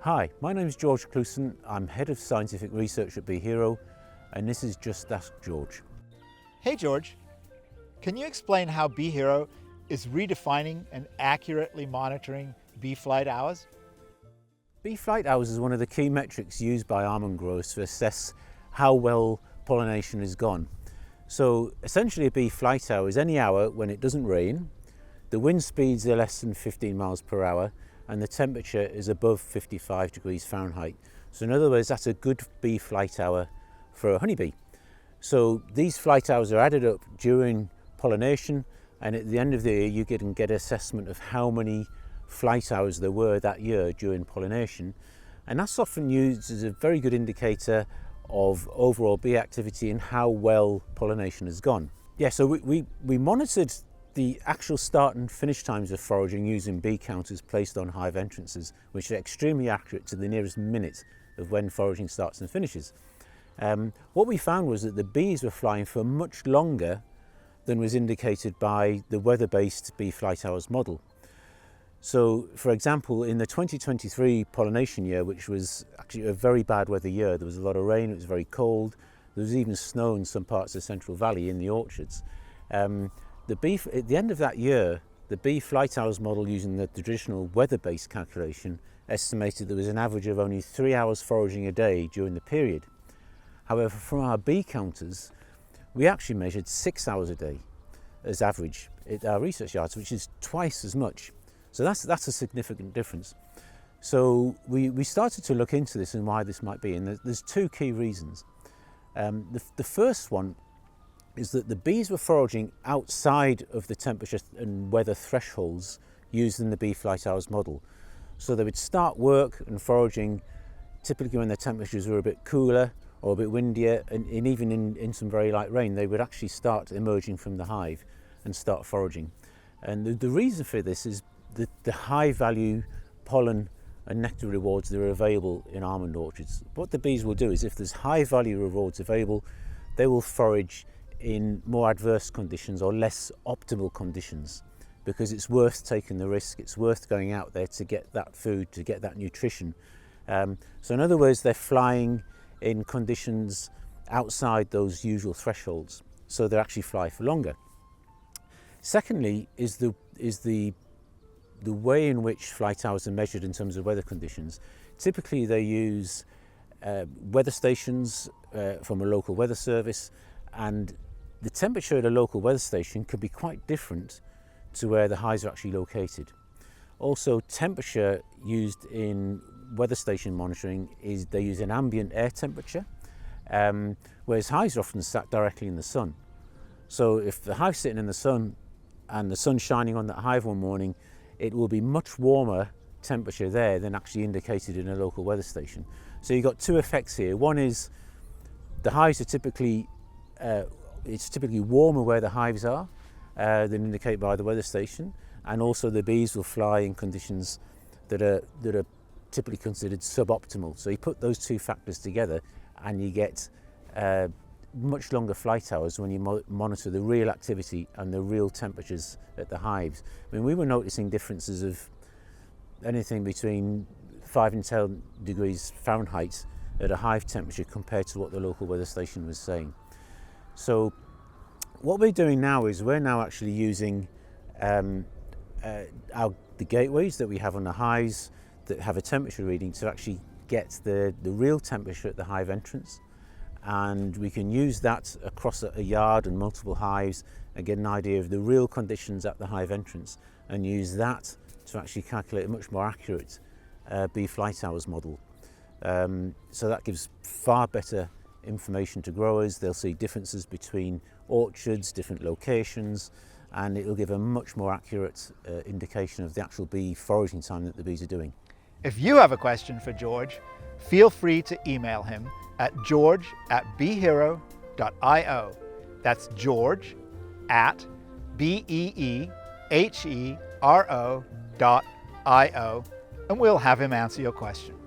Hi, my name is George Clouston. I'm Head of Scientific Research at BeeHero, and this is Just Ask George. Hey George, can you explain how BeeHero is redefining and accurately monitoring bee flight hours? Bee flight hours is one of the key metrics used by almond growers to assess how well pollination has gone. So essentially a bee flight hour is any hour when it doesn't rain, the wind speeds are less than 15 miles per hour, and the temperature is above 55 degrees Fahrenheit. So in other words, that's a good bee flight hour for a honeybee. So these flight hours are added up during pollination, and at the end of the year you can get an assessment of how many flight hours there were that year during pollination. And that's often used as a very good indicator of overall bee activity and how well pollination has gone. Yeah, so we monitored the actual start and finish times of foraging using bee counters placed on hive entrances, which are extremely accurate to the nearest minute of when foraging starts and finishes. What we found was that the bees were flying for much longer than was indicated by the weather-based bee flight hours model. So, for example, in the 2023 pollination year, which was actually a very bad weather year, there was a lot of rain, it was very cold, there was even snow in some parts of the Central Valley in the orchards. At the end of that year, the bee flight hours model using the traditional weather-based calculation estimated there was an average of only 3 hours foraging a day during the period. However, from our bee counters, we actually measured 6 hours a day as average at our research yards, which is twice as much. So that's a significant difference. So we started to look into this and why this might be, and there's two key reasons. The first one is that the bees were foraging outside of the temperature and weather thresholds used in the bee flight hours model. So they would start work and foraging typically when the temperatures were a bit cooler or a bit windier, and even in some very light rain, they would actually start emerging from the hive and start foraging. And the reason for this is the high value pollen and nectar rewards that are available in almond orchards. What the bees will do is, if there's high value rewards available, they will forage in more adverse conditions or less optimal conditions, because it's worth taking the risk, it's worth going out there to get that food, to get that nutrition. So in other words, they're flying in conditions outside those usual thresholds, so they actually fly for longer. Secondly is the way in which flight hours are measured in terms of weather conditions. Typically they use weather stations from a local weather service, and the temperature at a local weather station could be quite different to where the hives are actually located. Also, temperature used in weather station monitoring is they use an ambient air temperature, whereas hives are often sat directly in the sun. So if the hive's sitting in the sun and the sun's shining on that hive one morning, it will be much warmer temperature there than actually indicated in a local weather station. So you've got two effects here. One is the hives are typically it's typically warmer where the hives are than indicated by the weather station, and also the bees will fly in conditions that are typically considered suboptimal. So you put those two factors together and you get much longer flight hours when you monitor the real activity and the real temperatures at the hives. I mean, we were noticing differences of anything between 5 and 10 degrees Fahrenheit at a hive temperature compared to what the local weather station was saying. So what we're doing now is we're now actually using the gateways that we have on the hives that have a temperature reading to actually get the real temperature at the hive entrance, and we can use that across a yard and multiple hives and get an idea of the real conditions at the hive entrance, and use that to actually calculate a much more accurate bee flight hours model. So that gives far better information to growers. They'll see differences between orchards, different locations, and it'll give a much more accurate indication of the actual bee foraging time that the bees are doing. If you have a question for George, feel free to email him at george@beehero.io. That's George at BeeHero.io, and we'll have him answer your question.